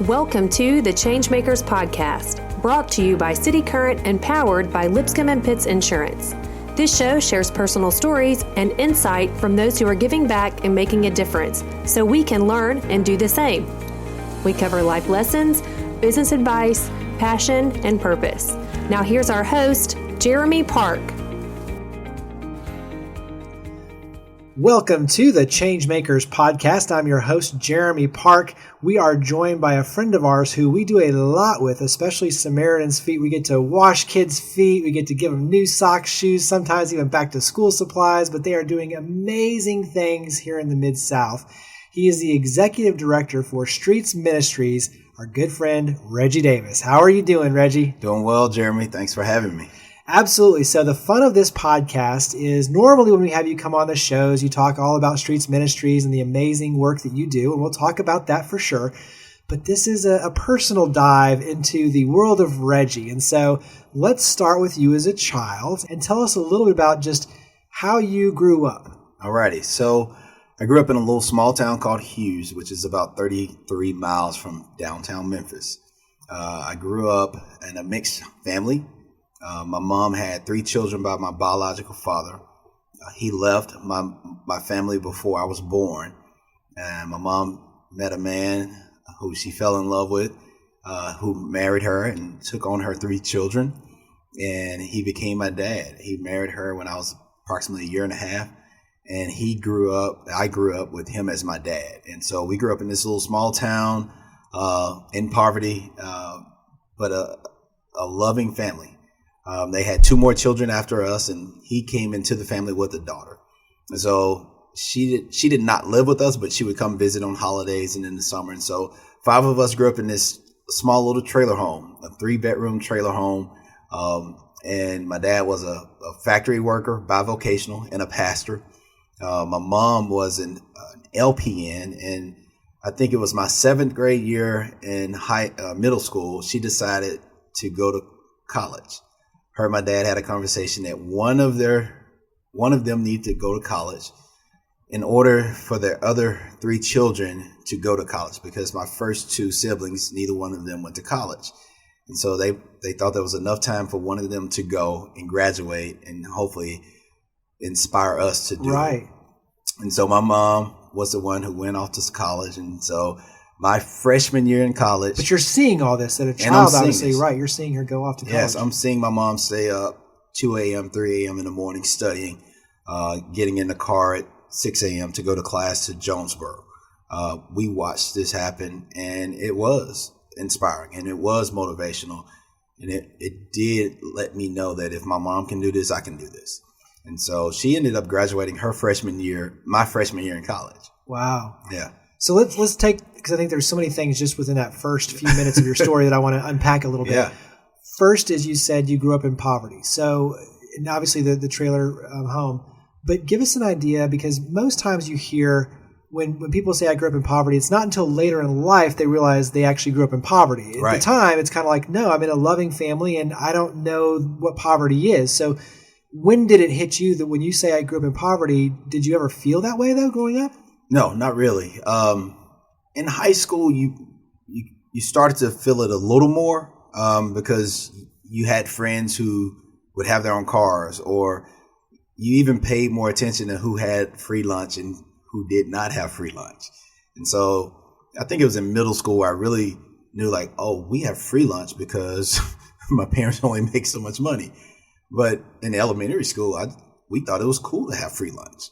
Welcome to the ChangeMakers podcast, brought to you by City Current and powered by Lipscomb and Pitts Insurance. This show shares personal stories and insight from those who are giving back and making a difference, so we can learn and do the same. We cover life lessons, business advice, passion, and purpose. Now here's our host, Jeremy Park. Welcome to the ChangeMakers podcast. I'm your host, Jeremy Park. We are joined by a friend of ours who we do a lot with, especially Samaritan's Feet. We get to wash kids' feet. We get to give them new socks, shoes, sometimes even back to school supplies, but they are doing amazing things here in the Mid-South. He is the executive director for Streets Ministries, our good friend, Reggie Davis. How are you doing, Reggie? Doing well, Jeremy. Thanks for having me. Absolutely. So the fun of this podcast is normally when we have you come on the shows, you talk all about Streets Ministries and the amazing work that you do, and we'll talk about that for sure. But this is a personal dive into the world of Reggie. And so let's start with you as a child and tell us a little bit about just how you grew up. Alrighty. So I grew up in a little small town called Hughes, which is about 33 miles from downtown Memphis. I grew up in a mixed family. My mom had 3 children by my biological father. He left my family before I was born. And my mom met a man who she fell in love with, who married her and took on her 3 children. And he became my dad. He married her when I was approximately a year and a half. And I grew up with him as my dad. And so we grew up in this little small town in poverty, but a loving family. They had 2 more children after us, and he came into the family with a daughter. And so she did not live with us, but she would come visit on holidays and in the summer. And so 5 of us grew up in this small little trailer home, a 3-bedroom trailer home. And my dad was a factory worker, bivocational, and a pastor. My mom was an LPN, and I think it was my 7th grade year in middle school, she decided to go to college. Her and my dad had a conversation that one of them needed to go to college in order for their other 3 children to go to college, because my first 2 siblings, neither one of them went to college. And so they thought there was enough time for one of them to go and graduate and hopefully inspire us to do it. And so my mom was the one who went off to college. And so my freshman year in college. But you're seeing all this as a child, obviously, right? You're seeing her go off to college. Yes, I'm seeing my mom stay up 2 a.m., 3 a.m. in the morning studying, getting in the car at 6 a.m. to go to class to Jonesboro. We watched this happen, and it was inspiring, and it was motivational, and it did let me know that if my mom can do this, I can do this. And so she ended up graduating my freshman year in college. Wow. Yeah. So let's take, because I think there's so many things just within that first few minutes of your story that I want to unpack a little bit. Yeah. First, as you said, you grew up in poverty. So, and obviously the trailer home, but give us an idea, because most times you hear when people say I grew up in poverty, it's not until later in life they realize they actually grew up in poverty. At the time, it's kind of like, no, I'm in a loving family and I don't know what poverty is. So when did it hit you that when you say I grew up in poverty, did you ever feel that way though growing up? No, not really. In high school, you started to feel it a little more because you had friends who would have their own cars, or you even paid more attention to who had free lunch and who did not have free lunch. And so I think it was in middle school where I really knew, like, oh, we have free lunch because my parents only make so much money. But in elementary school, we thought it was cool to have free lunch.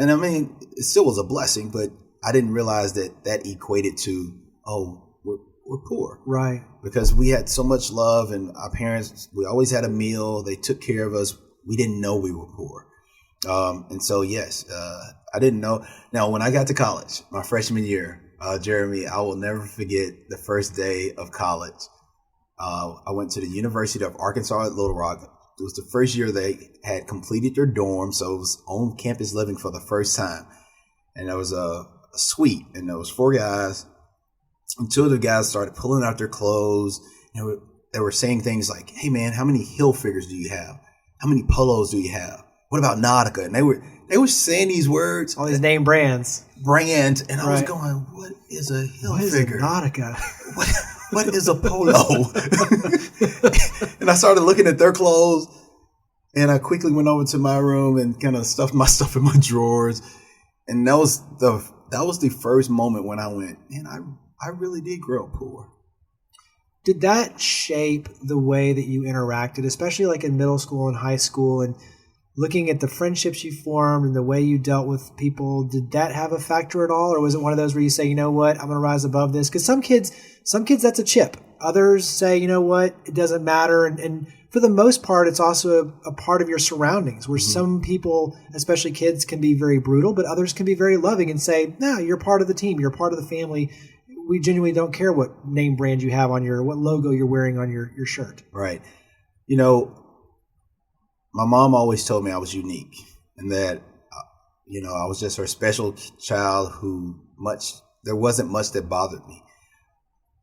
And I mean, it still was a blessing, but I didn't realize that equated to, oh, we're poor. Right. Because we had so much love, and our parents, we always had a meal. They took care of us. We didn't know we were poor. And so, yes, I didn't know. Now, when I got to college, my freshman year, Jeremy, I will never forget the first day of college. I went to the University of Arkansas at Little Rock. It was the first year they had completed their dorm, so it was on campus living for the first time. And there was a suite, and there was 4 guys. And 2 of the guys started pulling out their clothes, and they were saying things like, hey, man, how many Hill figures do you have? How many polos do you have? What about Nautica? And they were saying these words, all these name brands, and I was going, what is a hill figure? What is a Nautica? What is a polo? And I started looking at their clothes, and I quickly went over to my room and kind of stuffed my stuff in my drawers. And that was the first moment when I went, man, I really did grow up poor. Did that shape the way that you interacted, especially like in middle school and high school, and looking at the friendships you formed and the way you dealt with people? Did that have a factor at all? Or was it one of those where you say, you know what, I'm going to rise above this? Because some kids, that's a chip. Others say, you know what, it doesn't matter. And for the most part, it's also a part of your surroundings where some people, especially kids, can be very brutal, but others can be very loving and say, no, you're part of the team. You're part of the family. We genuinely don't care what name brand you have on what logo you're wearing on your shirt. Right. You know, my mom always told me I was unique and that, I was just her special child there wasn't much that bothered me.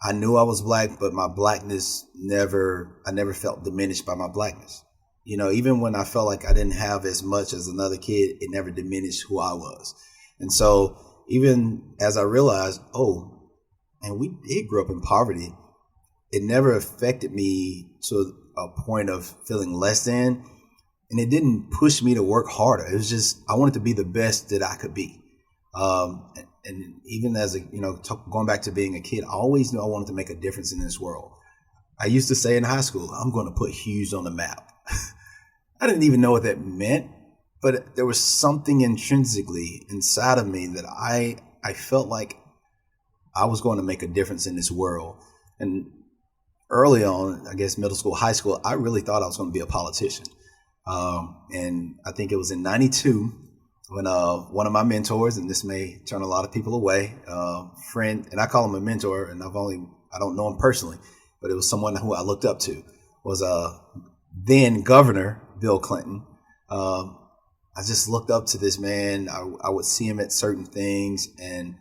I knew I was black, but my blackness I never felt diminished by my blackness. Even when I felt like I didn't have as much as another kid, it never diminished who I was. And so even as I realized, and we did grow up in poverty, it never affected me to a point of feeling less than. And it didn't push me to work harder. It was just, I wanted to be the best that I could be. And even as going back to being a kid, I always knew I wanted to make a difference in this world. I used to say in high school, I'm going to put Hughes on the map. I didn't even know what that meant, but there was something intrinsically inside of me that I felt like I was going to make a difference in this world. And early on, I guess middle school, high school, I really thought I was going to be a politician. And I think it was in 92 when one of my mentors, and this may turn a lot of people away, friend, and I call him a mentor, and I don't know him personally, but it was someone who I looked up to, was then Governor Bill Clinton. I just looked up to this man. I would see him at certain things, and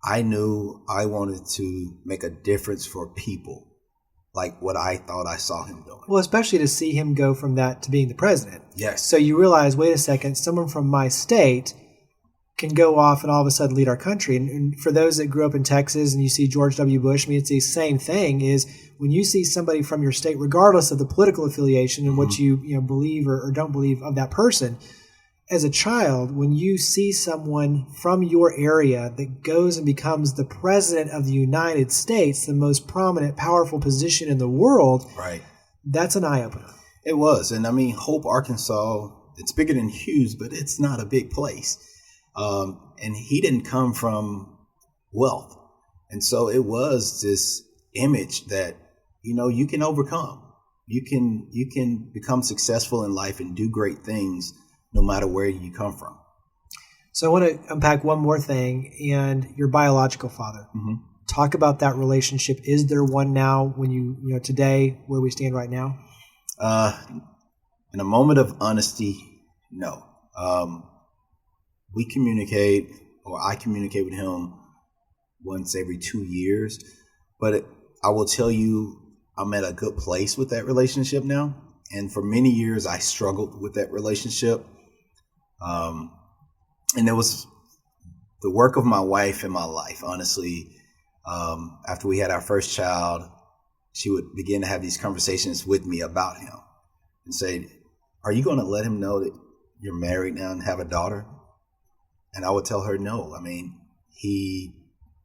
I knew I wanted to make a difference for people, like what I thought I saw him doing. Well, especially to see him go from that to being the president. Yes. So you realize, wait a second, someone from my state can go off and all of a sudden lead our country. And for those that grew up in Texas and you see George W. Bush, it's the same thing, is when you see somebody from your state, regardless of the political affiliation and what you believe or don't believe of that person, as a child, when you see someone from your area that goes and becomes the president of the United States, the most prominent, powerful position in the world, right? That's an eye-opener. It was. And Hope, Arkansas, it's bigger than Hughes, but it's not a big place. And he didn't come from wealth. And so it was this image that, you can overcome. You can become successful in life and do great things no matter where you come from. So I want to unpack one more thing, and your biological father. Mm-hmm. Talk about that relationship. Is there one now when today, where we stand right now? In a moment of honesty, no. We communicate, or I communicate with him once every 2 years, but I will tell you, I'm at a good place with that relationship now. And for many years, I struggled with that relationship. And it was the work of my wife in my life, honestly. After we had our first child, she would begin to have these conversations with me about him and say, are you going to let him know that you're married now and have a daughter? And I would tell her, no. He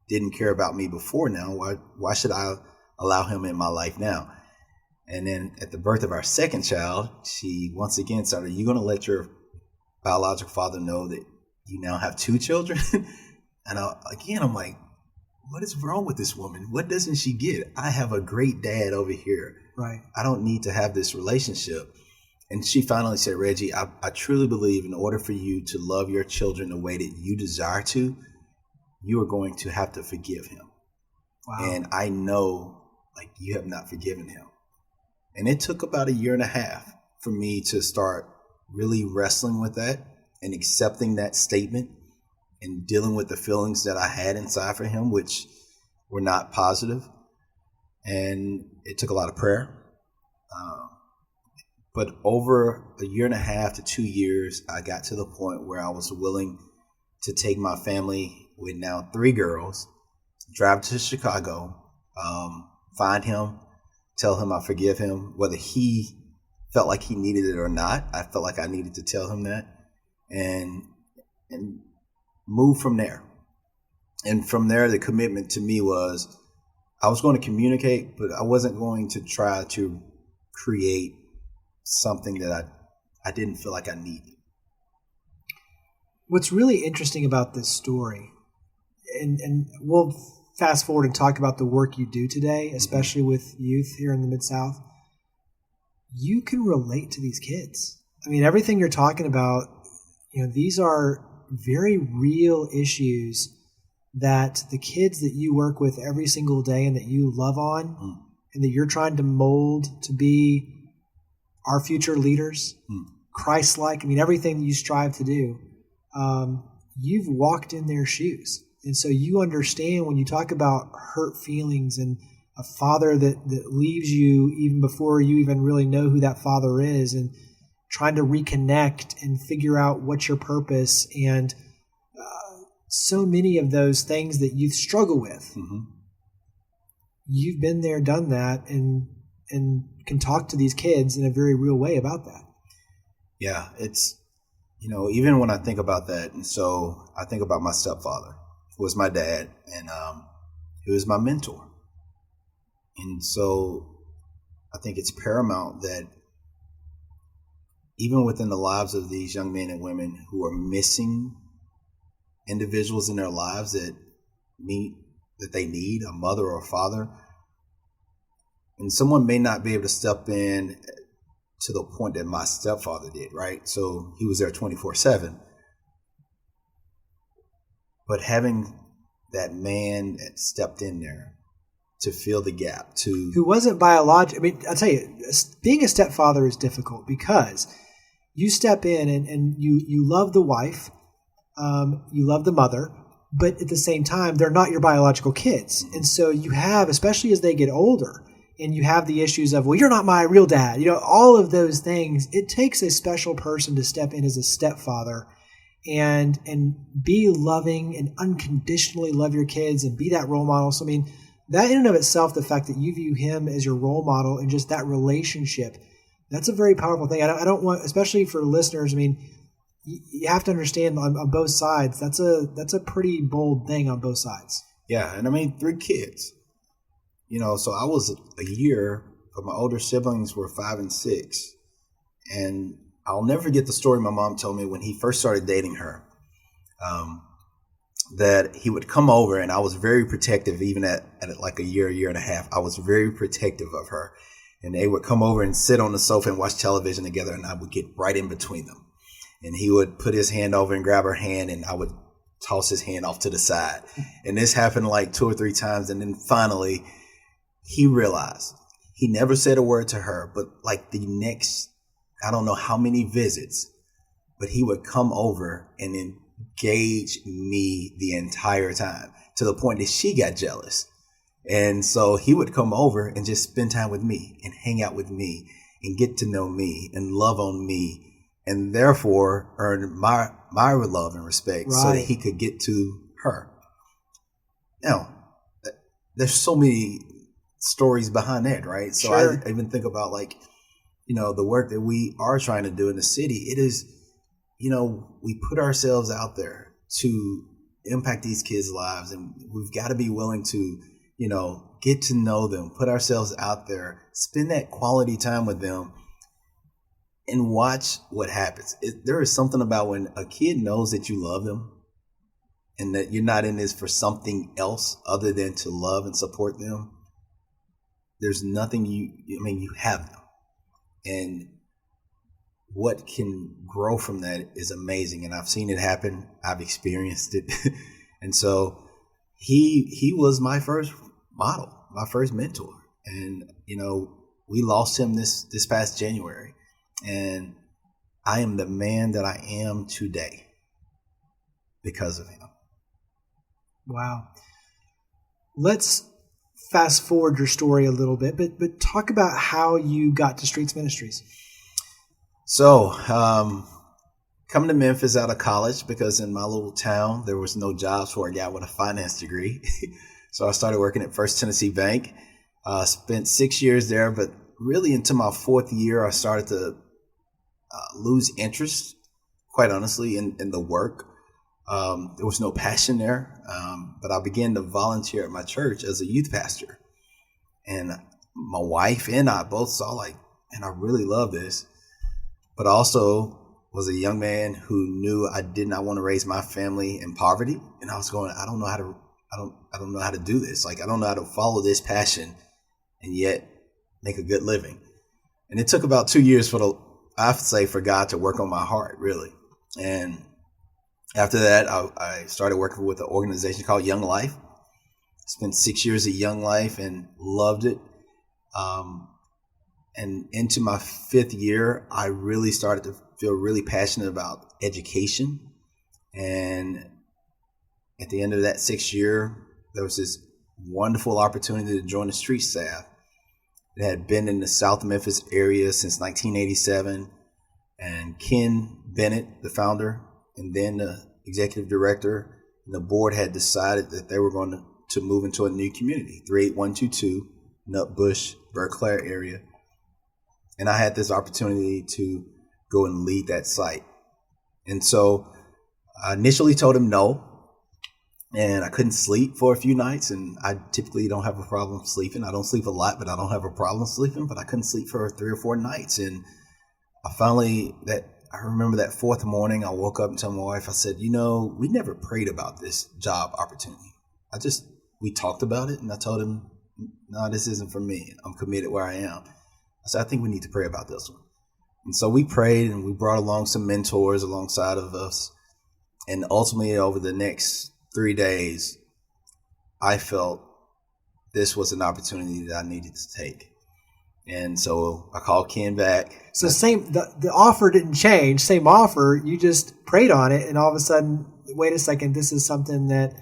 didn't care about me before now. Why should I allow him in my life now? And then at the birth of our second child, she once again said, are you going to let your biological father know that you now have 2 children? And I'm like, what is wrong with this woman? What doesn't she get? I have a great dad over here. Right. I don't need to have this relationship. And she finally said, Reggie, I truly believe in order for you to love your children the way that you desire to, you are going to have to forgive him. Wow. And I know, you have not forgiven him. And it took about 1.5 years for me to start really wrestling with that and accepting that statement and dealing with the feelings that I had inside for him, which were not positive. And it took a lot of prayer. But over a year and a half to 2 years, I got to the point where I was willing to take my family with now 3 girls, drive to Chicago, find him, tell him I forgive him, whether he felt like he needed it or not. I felt like I needed to tell him that, and move from there. And from there, the commitment to me was I was going to communicate, but I wasn't going to try to create something that I didn't feel like I needed. What's really interesting about this story, and we'll fast forward and talk about the work you do today, especially with youth here in the Mid-South, you can relate to these kids. I mean, everything you're talking about, these are very real issues that the kids that you work with every single day and that you love on and that you're trying to mold to be our future leaders, Christ-like, I mean, everything that you strive to do, you've walked in their shoes. And so you understand when you talk about hurt feelings and a father that leaves you even before you even really know who that father is, and trying to reconnect and figure out what's your purpose, and so many of those things that youth struggle with. You've been there, done that, and can talk to these kids in a very real way about that. Yeah, it's, even when I think about that, and so I think about my stepfather, who was my dad, and he was my mentor. And so I think it's paramount that even within the lives of these young men and women who are missing individuals in their lives that they need a mother or a father, and someone may not be able to step in to the point that my stepfather did, right? So he was there 24/7. But having that man that stepped in there to fill the gap, who wasn't biological. I mean, I'll tell you, being a stepfather is difficult because you step in and you love the wife, you love the mother, but at the same time, they're not your biological kids. And so you have, especially as they get older, and you have the issues of, well, you're not my real dad. All of those things. It takes a special person to step in as a stepfather and be loving and unconditionally love your kids and be that role model. So, I mean, that in and of itself, the fact that you view him as your role model and just that relationship, that's a very powerful thing. I don't want, especially for listeners, I mean, you have to understand on both sides, that's a pretty bold thing on both sides. Yeah, and I mean, 3 kids. So I was a year, but my older siblings were 5 and 6. And I'll never forget the story my mom told me when he first started dating her, that he would come over, and I was very protective, even at like a year and a half. I was very protective of her. And they would come over and sit on the sofa and watch television together, and I would get right in between them. And he would put his hand over and grab her hand, and I would toss his hand off to the side. And this happened like 2 or 3 times. And then finally, he realized. He never said a word to her, but like the next, I don't know how many visits, but he would come over and engage me the entire time, to the point that she got jealous. And so he would come over and just spend time with me and hang out with me and get to know me and love on me, and therefore earn my love and respect, right, so that he could get to her. Now, there's so many stories behind that, right? So sure. I even think about the work that we are trying to do in the city. It is, we put ourselves out there to impact these kids' lives, and we've got to be willing to, get to know them, put ourselves out there, spend that quality time with them, and watch what happens. There is something about when a kid knows that you love them and that you're not in this for something else other than to love and support them. There's nothing you have them. And what can grow from that is amazing. And I've seen it happen. I've experienced it. And so he was my first model, my first mentor. And, we lost him this past January. And I am the man that I am today because of him. Wow. Let's fast forward your story a little bit, but talk about how you got to Streets Ministries. So, coming to Memphis out of college, because in my little town, there was no jobs for a guy with a finance degree. So I started working at First Tennessee Bank. Spent 6 years there, but really into my fourth year, I started to lose interest, quite honestly, in the work. There was no passion there, but I began to volunteer at my church as a youth pastor. And my wife and I both saw and I really love this, but also was a young man who knew I did not want to raise my family in poverty. And I was going, I don't know how to do this. I don't know how to follow this passion and yet make a good living. And it took about 2 years for God to work on my heart, really. And after that, I started working with an organization called Young Life. Spent 6 years at Young Life and loved it. And into my fifth year, I really started to feel really passionate about education. And at the end of that 6th year, there was this wonderful opportunity to join the street staff. It had been in the South Memphis area since 1987. And Ken Bennett, the founder, and then the executive director, and the board had decided that they were going to move into a new community, 38122, Nutbush, Berkeley area. And I had this opportunity to go and lead that site. And so I initially told him no, and I couldn't sleep for a few nights. And I typically don't have a problem sleeping. I don't sleep a lot, but I don't have a problem sleeping. But I couldn't sleep for 3 or 4 nights. And I remember that fourth morning, I woke up and told my wife, I said, we never prayed about this job opportunity. We talked about it, and I told him, no, this isn't for me. I'm committed where I am. I said, I think we need to pray about this one. And so we prayed, and we brought along some mentors alongside of us. And ultimately, over the next 3 days, I felt this was an opportunity that I needed to take. And so I called Ken back. So the offer didn't change, same offer, you just prayed on it, and all of a sudden, wait a second, this is something that,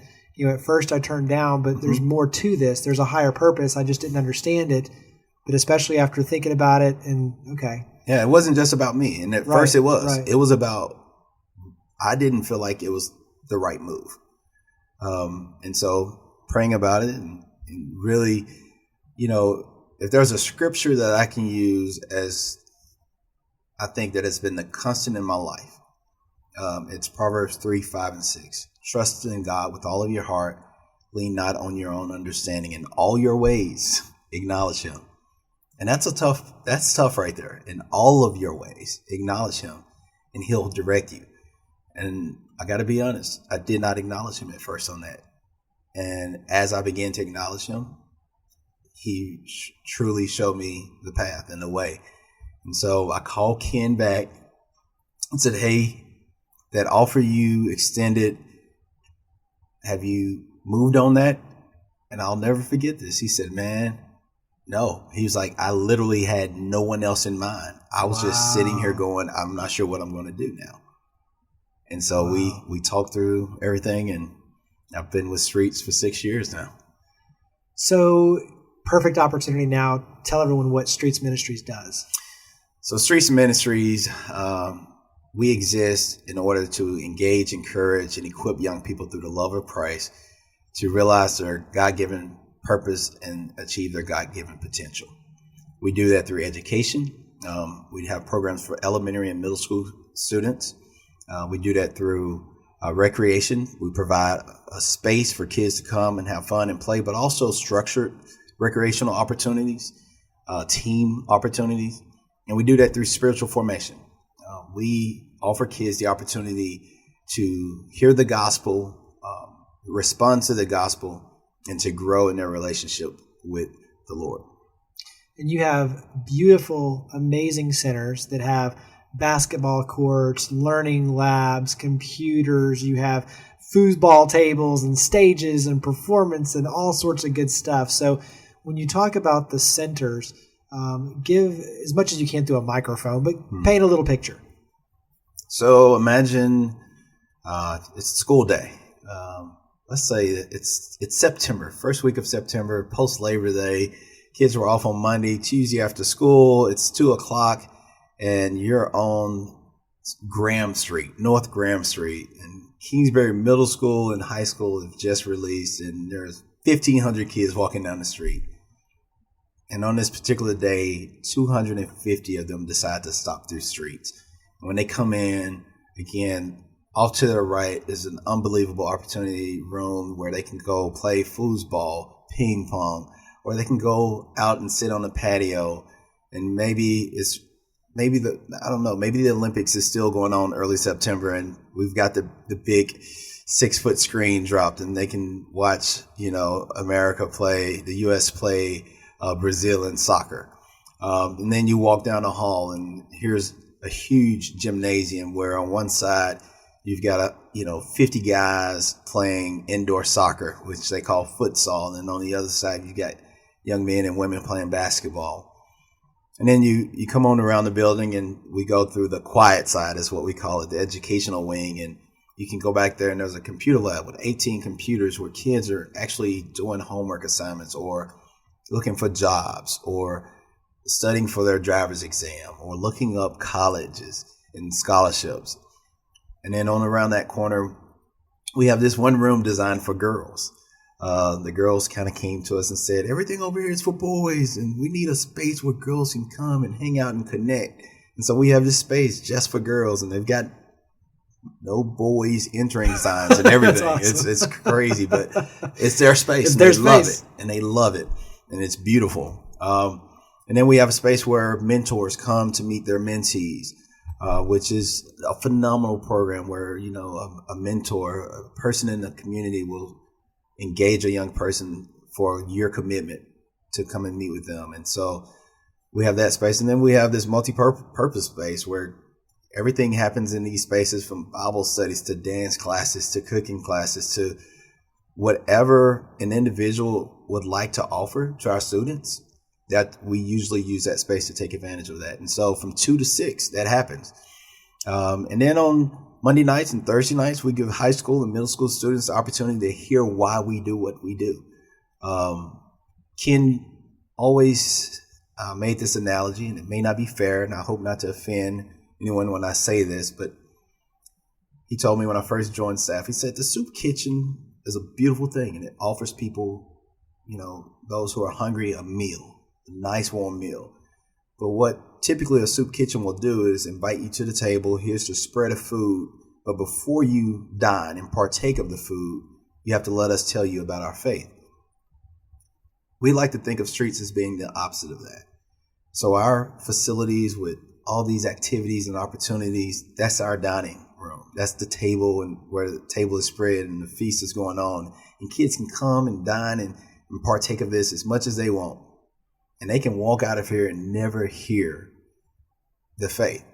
at first I turned down, but there's more to this. There's a higher purpose. I just didn't understand it. But especially after thinking about it, and okay. Yeah, it wasn't just about me. And at first it was. Right. It was about, I didn't feel like it was the right move. And so praying about it and really, if there's a scripture that I can use as I think that has been the constant in my life, it's Proverbs 3, 5, and 6. Trust in God with all of your heart. Lean not on your own understanding. In all your ways, acknowledge him. And that's tough right there. In all of your ways, acknowledge him, and he'll direct you. And I got to be honest, I did not acknowledge him at first on that. And as I began to acknowledge him, he truly showed me the path and the way. And so I called Ken back and said, hey, that offer you extended, have you moved on that? And I'll never forget this. He said, man, no. He was like, I literally had no one else in mind. I was just sitting here going, I'm not sure what I'm going to do now. And so we talked through everything, and I've been with Streets for 6 years now. So perfect opportunity now. Tell everyone what Streets Ministries does. So Streets Ministries, we exist in order to engage, encourage, and equip young people through the love of Christ to realize their God-given purpose and achieve their God-given potential. We do that through education. We have programs for elementary and middle school students. We do that through recreation. We provide a space for kids to come and have fun and play, but also structured recreational opportunities, team opportunities. And we do that through spiritual formation. We offer kids the opportunity to hear the gospel, respond to the gospel, and to grow in their relationship with the Lord. And you have beautiful, amazing centers that have basketball courts, learning labs, computers. You have foosball tables and stages and performance and all sorts of good stuff. So when you talk about the centers, give as much as you can through a microphone, but paint a little picture. So imagine it's school day. Let's say it's September, first week of September, post Labor Day. Kids were off on Monday, Tuesday after school. It's 2:00, and you're on North Graham Street, and Kingsbury Middle School and High School have just released, and there's 1,500 kids walking down the street. And on this particular day, 250 of them decide to stop through streets. And when they come in, again, off to their right is an unbelievable opportunity room where they can go play foosball, ping pong, or they can go out and sit on the patio, and maybe the Olympics is still going on early September, and we've got the big 6-foot screen dropped, and they can watch, the U.S. play Brazil in soccer. And then you walk down the hall, and here's a huge gymnasium where on one side you've got 50 guys playing indoor soccer, which they call futsal, and on the other side you've got young men and women playing basketball. And then you come on around the building, and we go through the quiet side, is what we call it, the educational wing. And you can go back there, and there's a computer lab with 18 computers where kids are actually doing homework assignments or looking for jobs or studying for their driver's exam or looking up colleges and scholarships. And then on around that corner, we have this one room designed for girls. The girls kind of came to us and said, everything over here is for boys, and we need a space where girls can come and hang out and connect. And so we have this space just for girls, and they've got no boys entering signs and everything. Awesome. It's crazy, but it's their space. It's their space. They space. love it, and it's beautiful. And then we have a space where mentors come to meet their mentees, which is a phenomenal program where, a mentor, a person in the community will engage a young person for a year commitment to come and meet with them. And so we have that space. And then we have this multi-purpose space where everything happens in these spaces, from Bible studies to dance classes to cooking classes to whatever an individual would like to offer to our students, that we usually use that space to take advantage of that. And so from 2 to 6, that happens. And then on Monday nights and Thursday nights, we give high school and middle school students the opportunity to hear why we do what we do. Ken always made this analogy, and it may not be fair, and I hope not to offend anyone when I say this, but he told me when I first joined staff, he said, the soup kitchen is a beautiful thing, and it offers people, those who are hungry, a meal, a nice warm meal. But what typically a soup kitchen will do is invite you to the table. Here's the spread of food. But before you dine and partake of the food, you have to let us tell you about our faith. We like to think of streets as being the opposite of that. So our facilities with all these activities and opportunities, that's our dining room. That's the table, and where the table is spread and the feast is going on. And kids can come and dine and partake of this as much as they want. And they can walk out of here and never hear the faith.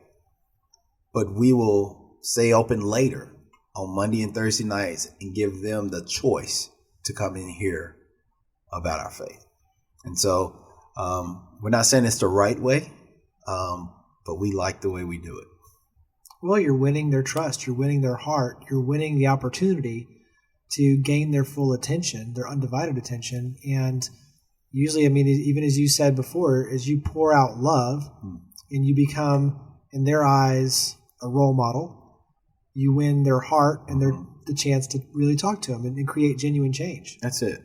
But we will stay open later on Monday and Thursday nights and give them the choice to come in here about our faith. And so we're not saying it's the right way, but we like the way we do it. Well, you're winning their trust. You're winning their heart. You're winning the opportunity to gain their full attention, their undivided attention. And usually, even as you said before, as you pour out love and you become, in their eyes, a role model, you win their heart and the chance to really talk to them and create genuine change. That's it.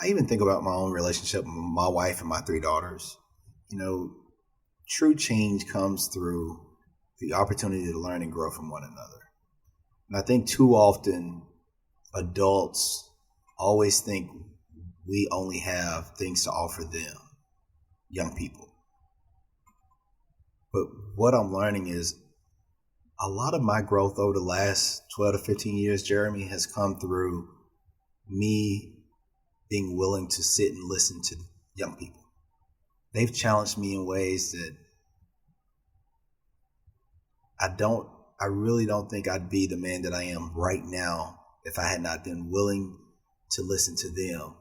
I even think about my own relationship with my wife and my 3 daughters. True change comes through the opportunity to learn and grow from one another. And I think too often adults always think we only have things to offer them, young people. But what I'm learning is a lot of my growth over the last 12 to 15 years, Jeremy, has come through me being willing to sit and listen to young people. They've challenged me in ways that I really don't think I'd be the man that I am right now if I had not been willing to listen to them.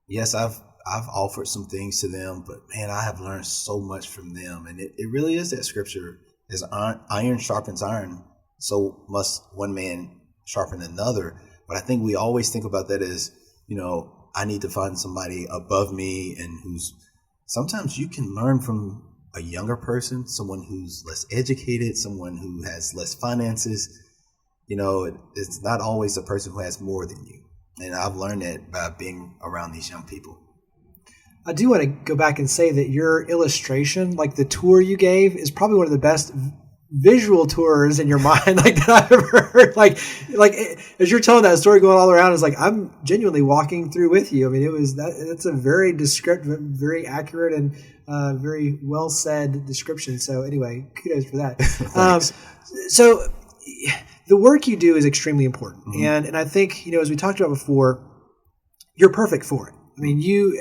Yes, I've offered some things to them, but man, I have learned so much from them. And it really is that scripture, as iron sharpens iron, so must one man sharpen another. But I think we always think about that as, I need to find somebody above me and who's sometimes you can learn from a younger person, someone who's less educated, someone who has less finances. It's not always the person who has more than you. And I've learned that by being around these young people. I do want to go back and say that your illustration, like the tour you gave, is probably one of the best visual tours in your mind that I've ever heard. Like as you're telling that story going all around, it's like I'm genuinely walking through with you. I mean, it's a very descriptive, very accurate, and very well said description. So anyway, kudos for that. So the work you do is extremely important, and I think as we talked about before, you're perfect for it. I mean,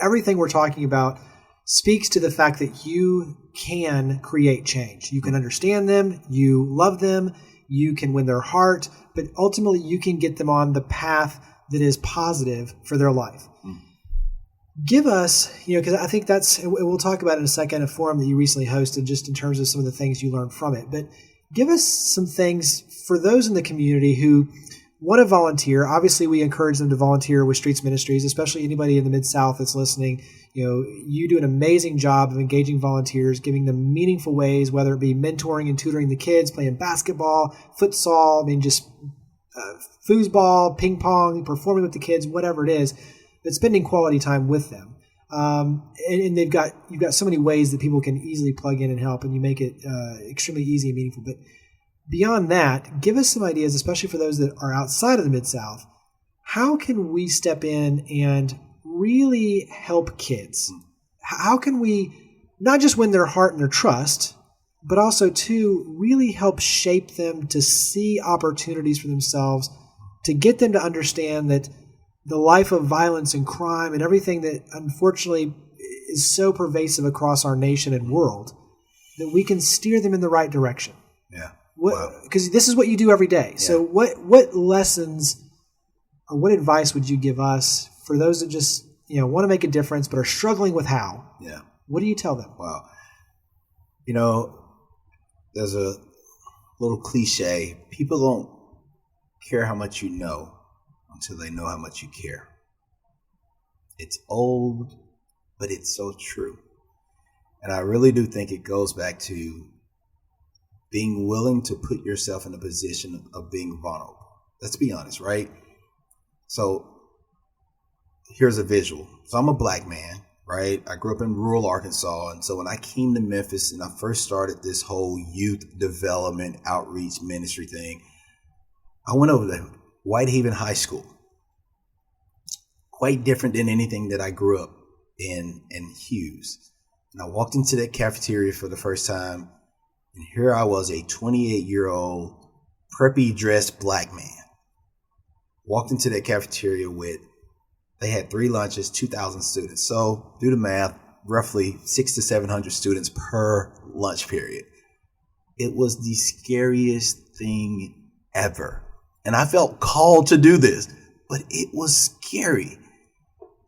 everything we're talking about speaks to the fact that you can create change. You can understand them, you love them, you can win their heart, but ultimately you can get them on the path that is positive for their life. Give us, because I think we'll talk about in a second, a forum that you recently hosted just in terms of some of the things you learned from it. But give us some things for those in the community who want to volunteer. Obviously, we encourage them to volunteer with Streets Ministries, especially anybody in the Mid-South that's listening. You do an amazing job of engaging volunteers, giving them meaningful ways, whether it be mentoring and tutoring the kids, playing basketball, futsal, just foosball, ping pong, performing with the kids, whatever it is, but spending quality time with them. And you've got so many ways that people can easily plug in and help, and you make it extremely easy and meaningful. But beyond that, give us some ideas, especially for those that are outside of the Mid-South. How can we step in and really help kids? How can we not just win their heart and their trust, but also, too, really help shape them to see opportunities for themselves, to get them to understand that the life of violence and crime and everything that unfortunately is so pervasive across our nation and world, that we can steer them in the right direction. Yeah. Because this is what you do every day. Yeah. So what lessons or what advice would you give us for those that just want to make a difference but are struggling with how? Yeah. What do you tell them? Wow. There's a little cliche. People don't care how much you know until they know how much you care. It's old, but it's so true. And I really do think it goes back to being willing to put yourself in a position of being vulnerable. Let's be honest, right? So here's a visual. So I'm a black man, right? I grew up in rural Arkansas. And so when I came to Memphis and I first started this whole youth development outreach ministry thing, I went over to Hughes High School. Quite different than anything that I grew up in Hughes. And I walked into that cafeteria for the first time, and here I was, a 28-year-old preppy dressed black man. Walked into that cafeteria they had 3 lunches, 2,000 students. So do the math, roughly 600 to 700 students per lunch period. It was the scariest thing ever. And I felt called to do this, but it was scary.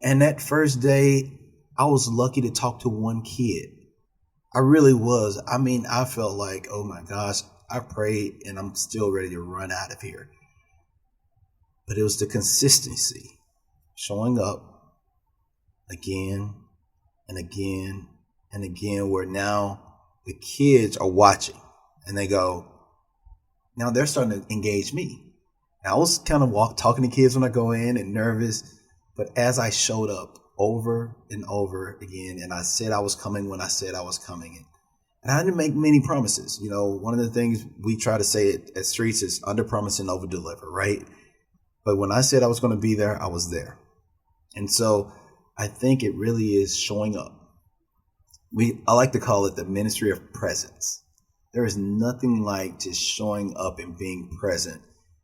And that first day, I was lucky to talk to one kid. I really was. I felt like, oh my gosh, I prayed and I'm still ready to run out of here. But it was the consistency, showing up again and again and again, where now the kids are watching and they go, now they're starting to engage me. Now, I was kind of talking to kids when I go in and nervous, but as I showed up over and over again, and I said I was coming when I said I was coming, and I didn't make many promises. One of the things we try to say at Streets is under promise and over deliver, right? But when I said I was going to be there, I was there. And so I think it really is showing up. I like to call it the ministry of presence. There is nothing like just showing up and being present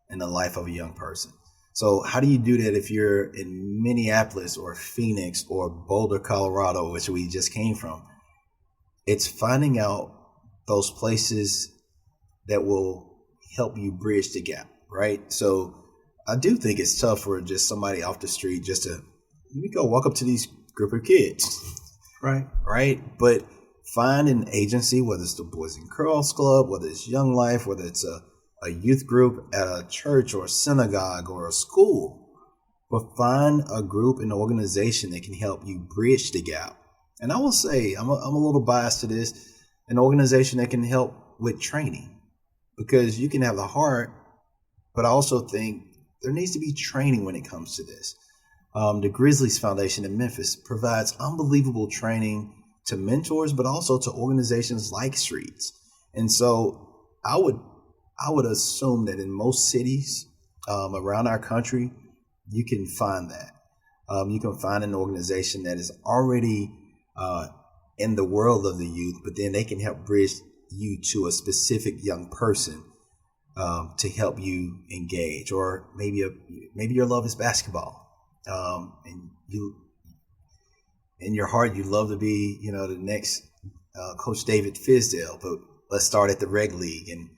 in the life of a young person. So how do you do that if you're in Minneapolis or Phoenix or Boulder, Colorado, which we just came from? It's finding out those places that will help you bridge the gap, right? So I do think it's tough for just somebody off the street just to, let me go walk up to these group of kids. Right. But find an agency, whether it's the Boys and Girls Club, whether it's Young Life, whether it's a youth group at a church or a synagogue or a school, but find a group, an organization that can help you bridge the gap And I will say, I'm a little biased to this, an organization that can help with training, because you can have the heart, but I also think there needs to be training when it comes to this. The Grizzlies Foundation in Memphis provides unbelievable training to mentors, but also to organizations like Streets. And so I would assume that in most cities around our country, you can find that. You can find an organization that is already in the world of the youth, but then they can help bridge you to a specific young person to help you engage. Or maybe your love is basketball. And you, in your heart, you love to be, the next Coach David Fizdale, but let's start at the reg league, and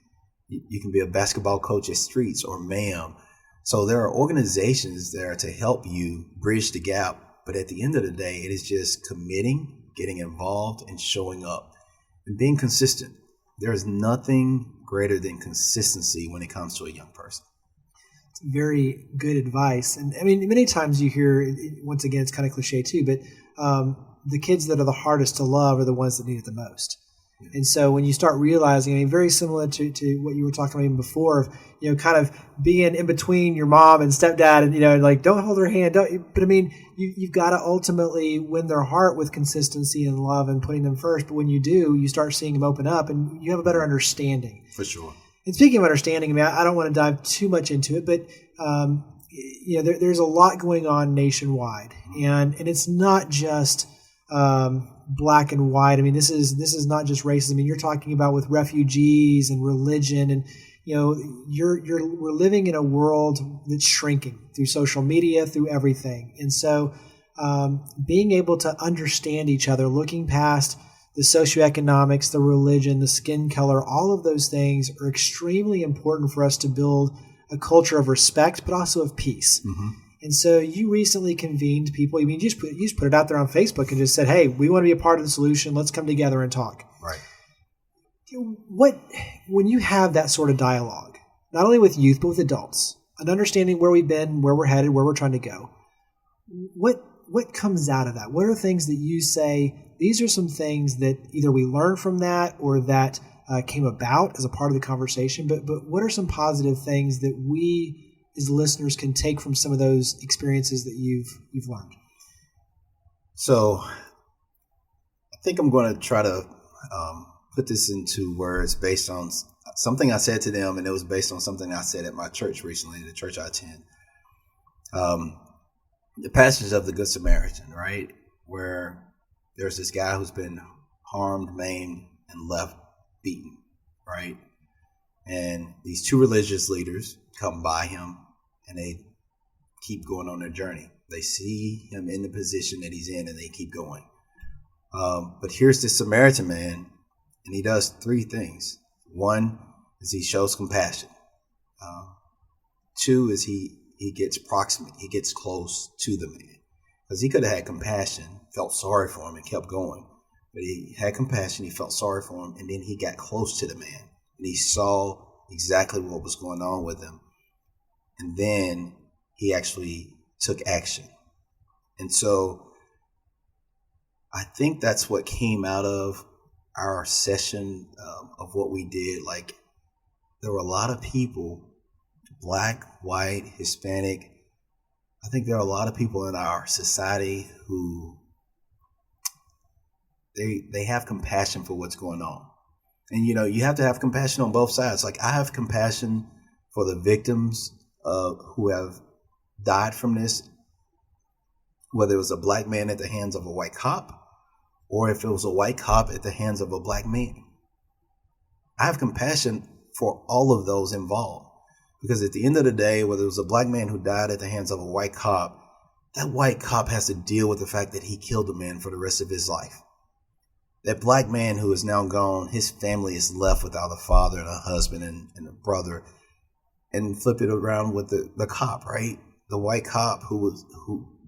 you can be a basketball coach at Streets or MAM. So there are organizations there to help you bridge the gap. But at the end of the day, it is just committing, getting involved, and showing up and being consistent. There is nothing greater than consistency when it comes to a young person. Very good advice. And I mean, many times you hear, once again, it's kind of cliche too, but the kids that are the hardest to love are the ones that need it the most. Yeah. And so when you start realizing, very similar to what you were talking about even before, kind of being in between your mom and stepdad and, like, don't hold their hand. But I mean, you've got to ultimately win their heart with consistency and love and putting them first. But when you do, you start seeing them open up and you have a better understanding. For sure. And speaking of understanding, I mean, I don't want to dive too much into it, but there's a lot going on nationwide, and it's not just black and white. I mean, this is not just racism. I mean, you're talking about with refugees and religion, and we're living in a world that's shrinking through social media, through everything, and so being able to understand each other, looking past the socioeconomics, the religion, the skin color, all of those things are extremely important for us to build a culture of respect, but also of peace. Mm-hmm. And so you recently convened people. I mean, you just put it out there on Facebook and just said, hey, we want to be a part of the solution. Let's come together and talk. Right. When you have that sort of dialogue, not only with youth, but with adults, and understanding where we've been, where we're headed, where we're trying to go, what comes out of that? What are things that you say, these are some things that either we learned from that or that came about as a part of the conversation, but what are some positive things that we as listeners can take from some of those experiences that you've learned? So I think I'm going to try to put this into words based on something I said to them, and it was based on something I said at my church recently, the church I attend. The passage of the Good Samaritan, right? Where there's this guy who's been harmed, maimed, and left beaten, right? And these two religious leaders come by him and they keep going on their journey. They see him in the position that he's in and they keep going. But here's this Samaritan man, and he does three things. One is he shows compassion. Two is he gets proximate. He gets close to the man. Because he could have had compassion, felt sorry for him, and kept going. But he had compassion, he felt sorry for him, and then he got close to the man. And he saw exactly what was going on with him. And then he actually took action. And so I think that's what came out of our session of what we did. Like, there were a lot of people, Black, white, Hispanic. I think there are a lot of people in our society who they have compassion for what's going on. And, you have to have compassion on both sides. Like, I have compassion for the victims who have died from this, whether it was a black man at the hands of a white cop or if it was a white cop at the hands of a black man. I have compassion for all of those involved. Because at the end of the day, whether it was a black man who died at the hands of a white cop, that white cop has to deal with the fact that he killed a man for the rest of his life. That black man who is now gone, his family is left without a father and a husband and a brother. And flip it around with the cop, right? The white cop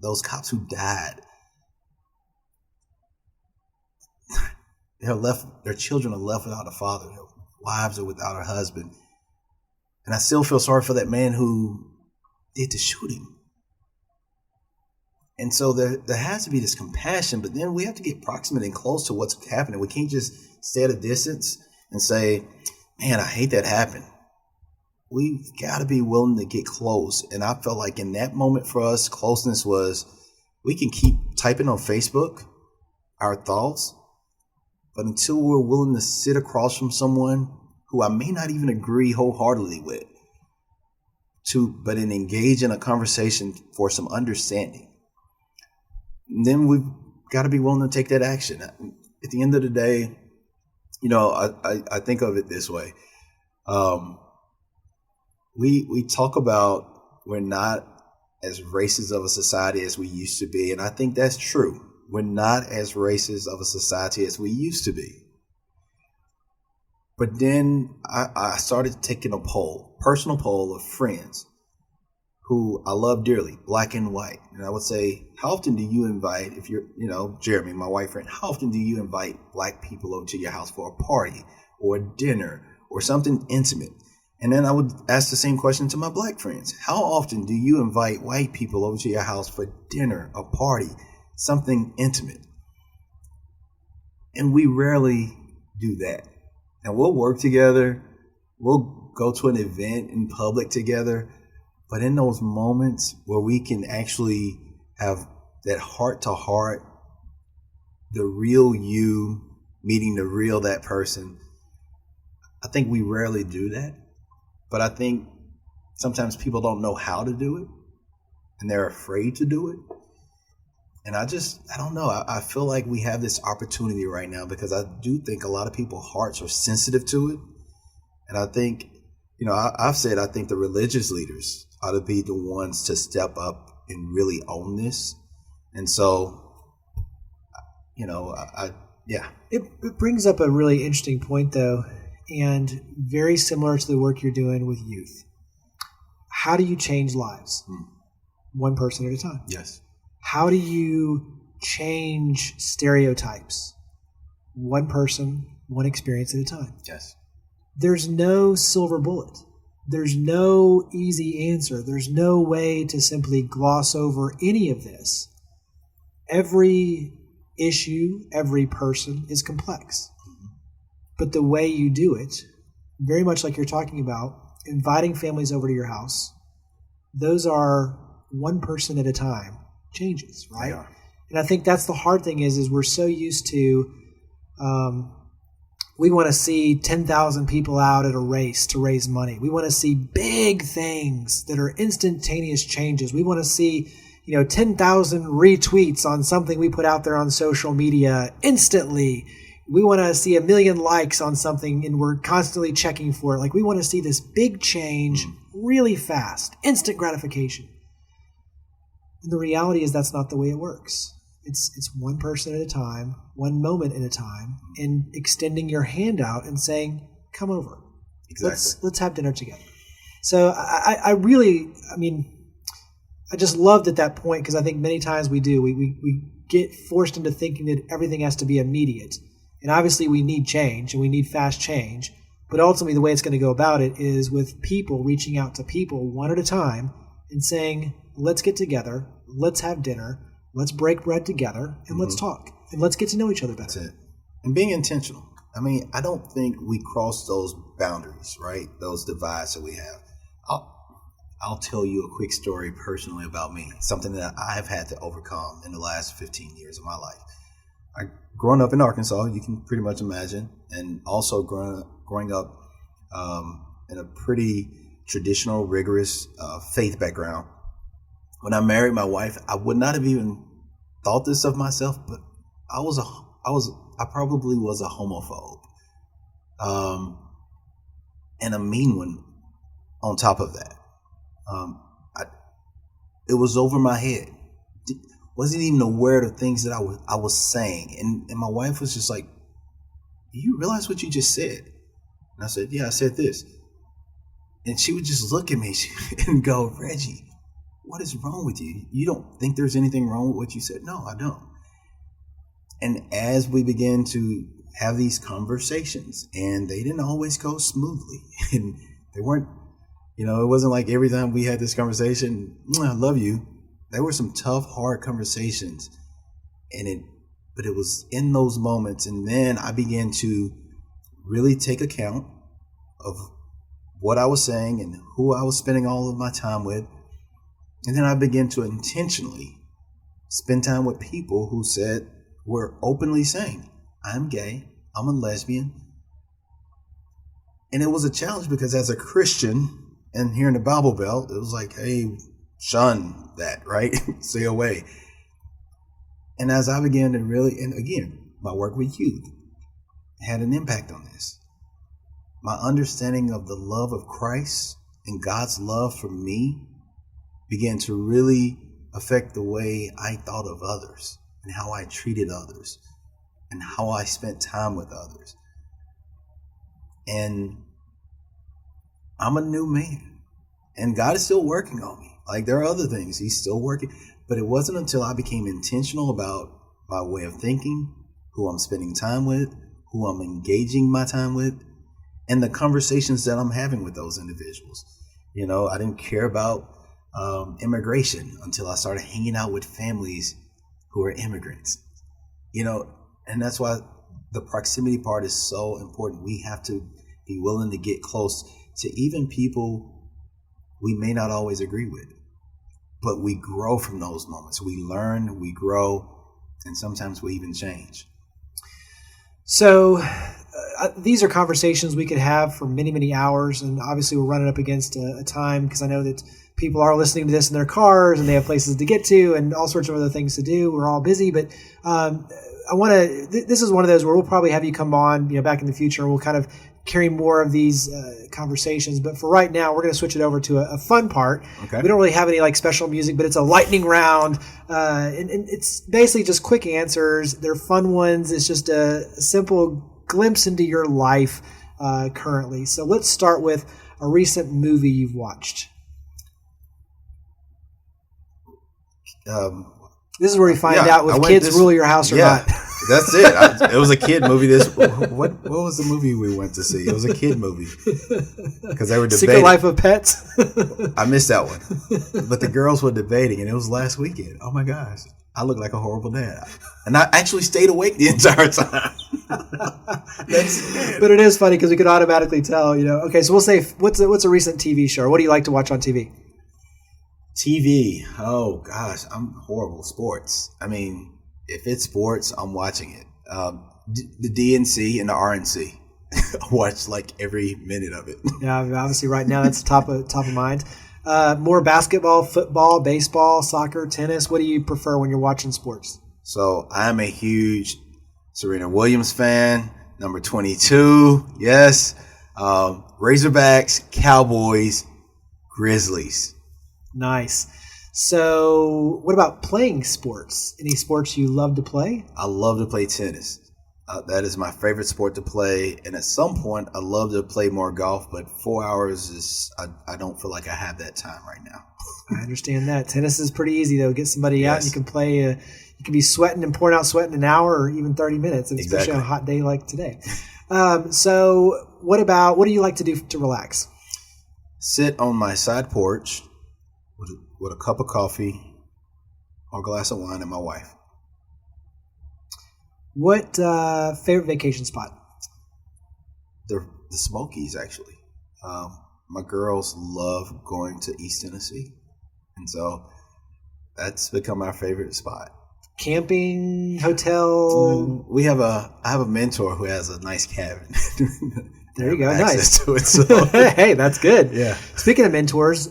those cops who died, their children are left without a father, their wives are without a husband. And I still feel sorry for that man who did the shooting. And so there has to be this compassion, but then we have to get proximate and close to what's happening. We can't just stay at a distance and say, man, I hate that happened. We've got to be willing to get close. And I felt like in that moment for us, closeness was, we can keep typing on Facebook our thoughts, but until we're willing to sit across from someone who I may not even agree wholeheartedly with, but engage in a conversation for some understanding, then we've got to be willing to take that action. At the end of the day, I think of it this way. We talk about we're not as racist of a society as we used to be, and I think that's true. We're not as racist of a society as we used to be. But then I started taking a personal poll of friends who I love dearly, black and white. And I would say, how often do you invite, if you're, Jeremy, my white friend, how often do you invite black people over to your house for a party or a dinner or something intimate? And then I would ask the same question to my black friends. How often do you invite white people over to your house for dinner, a party, something intimate? And we rarely do that. And we'll work together. We'll go to an event in public together. But in those moments where we can actually have that heart to heart, the real you meeting the real that person, I think we rarely do that. But I think sometimes people don't know how to do it and they're afraid to do it. And I don't know. I feel like we have this opportunity right now because I do think a lot of people's hearts are sensitive to it. And I think, I've said I think the religious leaders ought to be the ones to step up and really own this. And so, It brings up a really interesting point, though, and very similar to the work you're doing with youth. How do you change lives? One person at a time. Yes. How do you change stereotypes? One person, one experience at a time. Yes. There's no silver bullet. There's no easy answer. There's no way to simply gloss over any of this. Every issue, every person is complex. But the way you do it, very much like you're talking about, inviting families over to your house, those are one person at a time changes, right? They are. And I think that's the hard thing is we're so used to, we want to see 10,000 people out at a race to raise money. We want to see big things that are instantaneous changes. We want to see, 10,000 retweets on something we put out there on social media instantly. We want to see 1 million likes on something and we're constantly checking for it. Like we want to see this big change really fast, instant gratification. And the reality is that's not the way it works. It's one person at a time, one moment at a time, and extending your hand out and saying, come over. Exactly. Let's have dinner together. So I just loved at that point because I think many times we do. We get forced into thinking that everything has to be immediate. And obviously we need change and we need fast change. But ultimately the way it's going to go about it is with people reaching out to people one at a time and saying, let's get together, let's have dinner, let's break bread together, and let's talk. And let's get to know each other better. That's it. And being intentional. I mean, I don't think we cross those boundaries, right? Those divides that we have. I'll tell you a quick story personally about me, something that I have had to overcome in the last 15 years of my life. Growing up in Arkansas, you can pretty much imagine, and also growing up in a pretty traditional, rigorous faith background. When I married my wife, I would not have even thought this of myself, but I probably was a homophobe, and a mean one on top of that. It was over my head. Wasn't even aware of the things that I was saying. And my wife was just like, do you realize what you just said? And I said, yeah, I said this. And she would just look at me and go, Reggie, what is wrong with you? You don't think there's anything wrong with what you said? No, I don't. And as we began to have these conversations, and they didn't always go smoothly, and they weren't, it wasn't like every time we had this conversation, I love you. there were some tough, hard conversations, but it was in those moments. And then I began to really take account of what I was saying and who I was spending all of my time with. And then I began to intentionally spend time with people who were openly saying, I'm gay, I'm a lesbian. And it was a challenge because as a Christian and here in the Bible Belt, it was like, hey, shun that, right? Stay away. And as I began to really, and again, my work with youth had an impact on this. My understanding of the love of Christ and God's love for me began to really affect the way I thought of others and how I treated others and how I spent time with others. And I'm a new man, and God is still working on me. Like, there are other things He's still working, but it wasn't until I became intentional about my way of thinking, who I'm spending time with, who I'm engaging my time with, and the conversations that I'm having with those individuals. You know, I didn't care about immigration until I started hanging out with families who are immigrants. You know, and that's why the proximity part is so important. We have to be willing to get close to even people we may not always agree with, but we grow from those moments. We learn, we grow, and sometimes we even change. So these are conversations we could have for many, many hours. And obviously we're running up against a time, because I know that people are listening to this in their cars and they have places to get to and all sorts of other things to do. We're all busy, but this is one of those where we'll probably have you come on, back in the future, and we'll kind of carry more of these conversations. But for right now, we're going to switch it over to a fun part. Okay. We don't really have any special music, but it's a lightning round. And it's basically just quick answers. They're fun ones. It's just a simple glimpse into your life currently. So let's start with a recent movie you've watched. This is where we find out if kids rule your house or not. That's it. It was a kid movie. What was the movie we went to see? It was a kid movie because they were debating. Secret Life of Pets. I missed that one, but the girls were debating, and it was last weekend. Oh my gosh, I look like a horrible dad, and I actually stayed awake the entire time. But it is funny because we could automatically tell. Okay, so we'll say what's a recent TV show? Or what do you like to watch on TV? TV. Oh gosh, I'm horrible. Sports. I mean, if it's sports, I'm watching it. The DNC and the RNC. I watch like every minute of it. Yeah, obviously right now that's top of mind. More basketball, football, baseball, soccer, tennis. What do you prefer when you're watching sports? So I'm a huge Serena Williams fan. Number 22. Yes. Razorbacks, Cowboys, Grizzlies. Nice. So what about playing sports? Any sports you love to play? I love to play tennis. That is my favorite sport to play. And at some point, I love to play more golf, but 4 hours I don't feel like I have that time right now. I understand that. Tennis is pretty easy, though. Get somebody out and you can play. You can be sweating and pouring out sweat in an hour or even 30 minutes, and especially on a hot day like today. So what do you like to do to relax? Sit on my side porch with a cup of coffee or a glass of wine and my wife. What favorite vacation spot? The Smokies, actually. My girls love going to East Tennessee, and so that's become our favorite spot. Camping, hotel. I have a mentor who has a nice cabin. There you go. Nice. To it, so. Hey, that's good. Yeah. Speaking of mentors,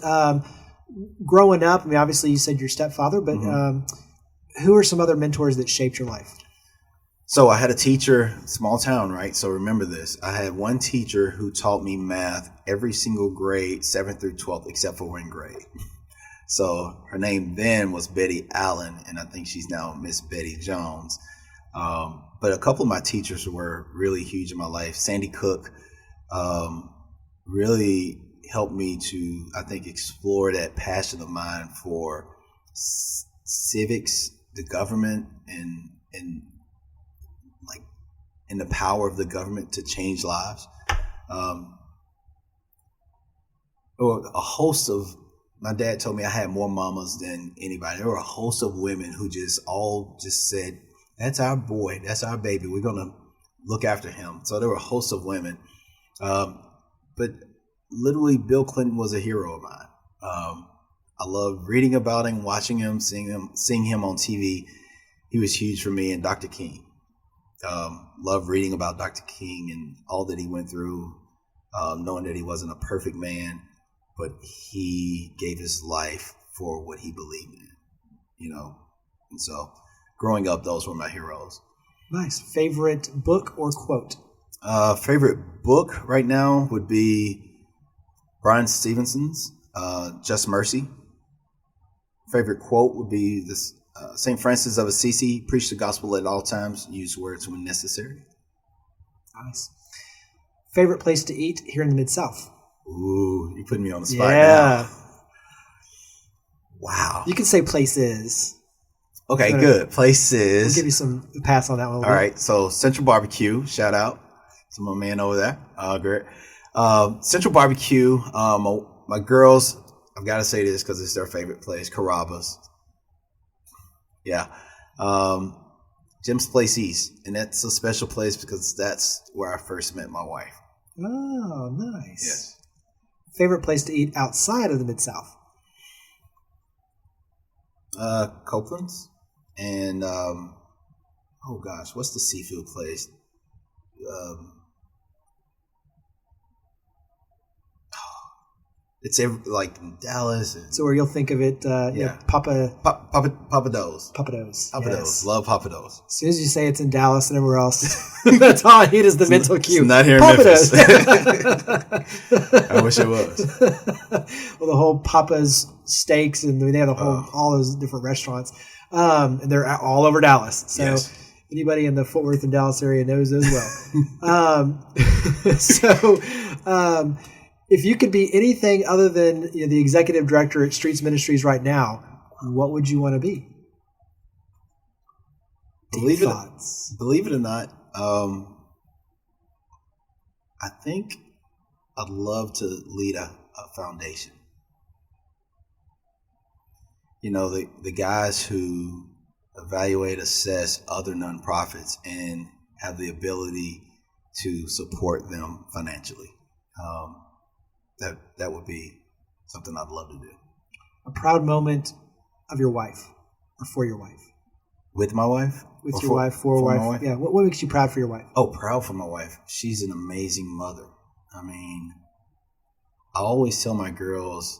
growing up, I mean, obviously you said your stepfather, but who are some other mentors that shaped your life? So I had a teacher, small town, right? So remember this. I had one teacher who taught me math every single grade, 7th through 12th, except for one grade. So her name then was Betty Allen, and I think she's now Miss Betty Jones. But a couple of my teachers were really huge in my life. Sandy Cook really helped me to, I think, explore that passion of mine for civics, the government, and the power of the government to change lives. A host of my dad told me I had more mamas than anybody. There were a host of women who all said, "That's our boy. That's our baby. We're going to look after him." So there were a host of women. But literally, Bill Clinton was a hero of mine. I loved reading about him, watching him, seeing him on TV. He was huge for me. And Dr. King. Loved reading about Dr. King and all that he went through, knowing that he wasn't a perfect man, but he gave his life for what he believed in, And so growing up, those were my heroes. Nice. Favorite book or quote? Favorite book right now would be Brian Stevenson's Just Mercy. Favorite quote would be this: St. Francis of Assisi, preach the gospel at all times, use words when necessary. Nice. Favorite place to eat here in the Mid-South? Ooh, you're putting me on the spot now. Wow. You can say places. Okay, good. Places. I'll give you some pass on that one. All right. So Central Barbecue, shout out to my man over there. Great. Central Barbecue. My girls, I've got to say this because it's their favorite place, Carrabba's. Yeah. Jim's Place East. And that's a special place because that's where I first met my wife. Oh, nice. Yes. Favorite place to eat outside of the Mid-South? Copeland's. And, what's the seafood place? It's like in Dallas. So where you'll think of it, Papados. Papados. Yes. Love Papados. As soon as you say it's in Dallas and everywhere else, that's all I need is the mental cue. It's not here in Memphis. I wish it was. Well, the whole Papa's Steaks, and they have all those different restaurants. And they're all over Dallas. So yes. Anybody in the Fort Worth and Dallas area knows those well. If you could be anything other than the executive director at Streets Ministries right now, what would you want to be? Believe it or not, I think I'd love to lead a foundation. The guys who evaluate, assess other nonprofits and have the ability to support them financially. That would be something I'd love to do. A proud moment of your wife or for your wife? With my wife? With your wife, for my wife? wife? Yeah. What makes you proud for your wife? Oh, proud for my wife. She's an amazing mother. I mean, I always tell my girls,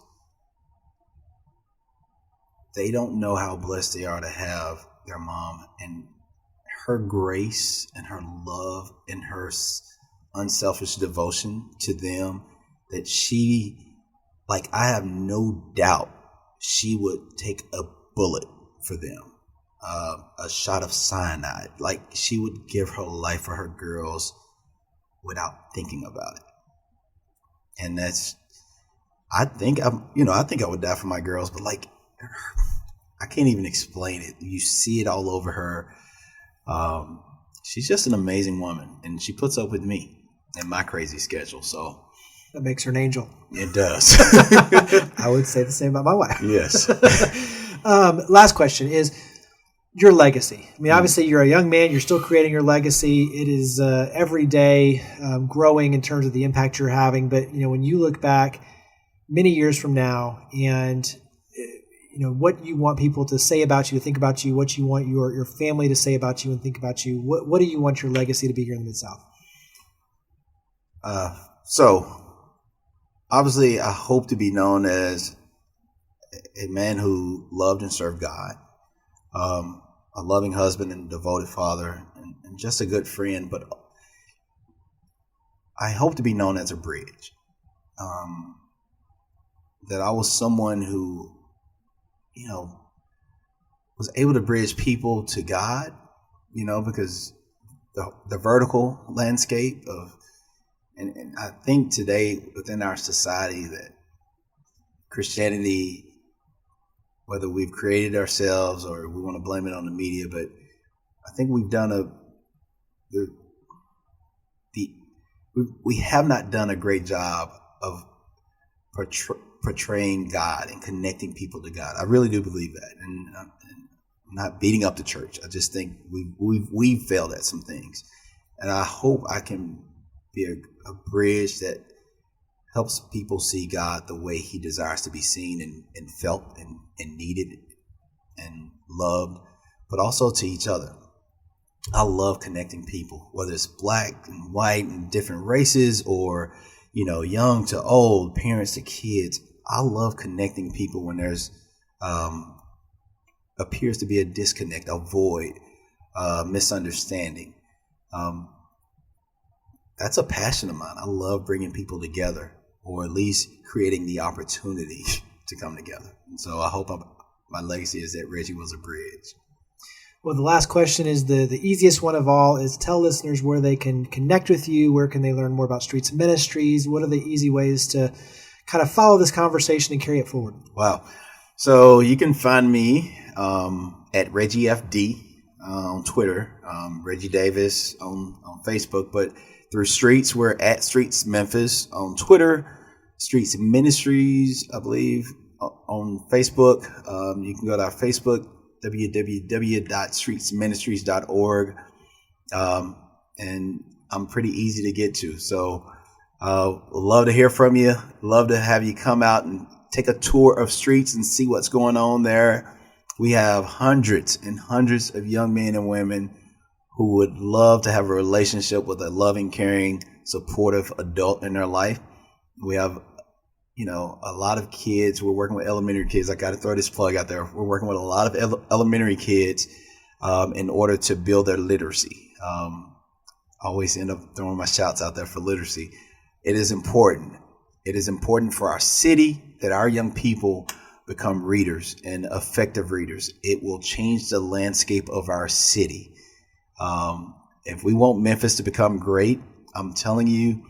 they don't know how blessed they are to have their mom, and her grace and her love and her unselfish devotion to them, that I have no doubt she would take a bullet for them, a shot of cyanide. Like, she would give her life for her girls without thinking about it. And I think I would die for my girls, but I can't even explain it. You see it all over her. She's just an amazing woman, and she puts up with me and my crazy schedule. So that makes her an angel. It does. I would say the same about my wife. Yes. Last question is your legacy. I mean, obviously you're a young man. You're still creating your legacy. It is every day growing in terms of the impact you're having. But, when you look back many years from now and what you want people to say about you, to think about you, what you want your family to say about you and think about you, what do you want your legacy to be here in the Mid-South? So obviously I hope to be known as a man who loved and served God, a loving husband and devoted father, and just a good friend. But I hope to be known as a bridge, that I was someone who was able to bridge people to God, because the vertical landscape and I think today within our society that Christianity, whether we've created ourselves or we want to blame it on the media, but I think we've done we have not done a great job of portraying God and connecting people to God. I really do believe that, and I'm not beating up the church. I just think we've failed at some things, and I hope I can be a bridge that helps people see God the way He desires to be seen and felt and needed and loved, but also to each other. I love connecting people, whether it's black and white and different races, or young to old, parents to kids. I love connecting people when there's appears to be a disconnect, a void, misunderstanding. That's a passion of mine. I love bringing people together, or at least creating the opportunity to come together. And so I hope my legacy is that Reggie was a bridge. Well, the last question is the easiest one of all, is tell listeners where they can connect with you. Where can they learn more about Streets Ministries? What are the easy ways to kind of follow this conversation and carry it forward? Wow. So you can find me at Reggie FD on Twitter, Reggie Davis on Facebook, but through Streets, we're at Streets Memphis on Twitter, Streets Ministries, I believe, on Facebook. You can go to our Facebook, www.streetsministries.org. And I'm pretty easy to get to. So love to hear from you. Love to have you come out and take a tour of Streets and see what's going on there. We have hundreds and hundreds of young men and women who would love to have a relationship with a loving, caring, supportive adult in their life. We have a lot of kids. We're working with elementary kids. I got to throw this plug out there. We're working with a lot of elementary kids in order to build their literacy. I always end up throwing my shouts out there for literacy. It is important. It is important for our city that our young people become readers and effective readers. It will change the landscape of our city. If we want Memphis to become great, I'm telling you,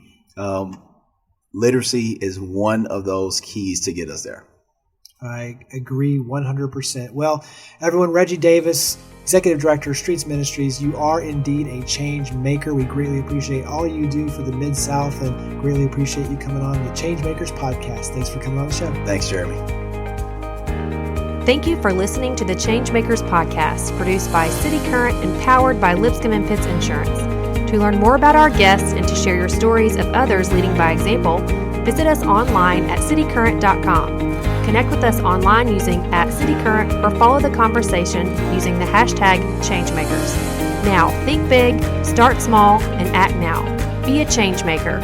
literacy is one of those keys to get us there. I agree 100%. Well, everyone, Reggie Davis, Executive Director, Streets Ministries, you are indeed a change maker. We greatly appreciate all you do for the Mid-South and greatly appreciate you coming on the ChangeMakers podcast. Thanks for coming on the show. Thanks, Jeremy. Thank you for listening to the ChangeMakers podcast, produced by City Current and powered by Lipscomb & Pitts Insurance. To learn more about our guests and to share your stories of others leading by example, visit us online at citycurrent.com. Connect with us online using @citycurrent or follow the conversation using the hashtag ChangeMakers. Now, think big, start small, and act now. Be a change maker.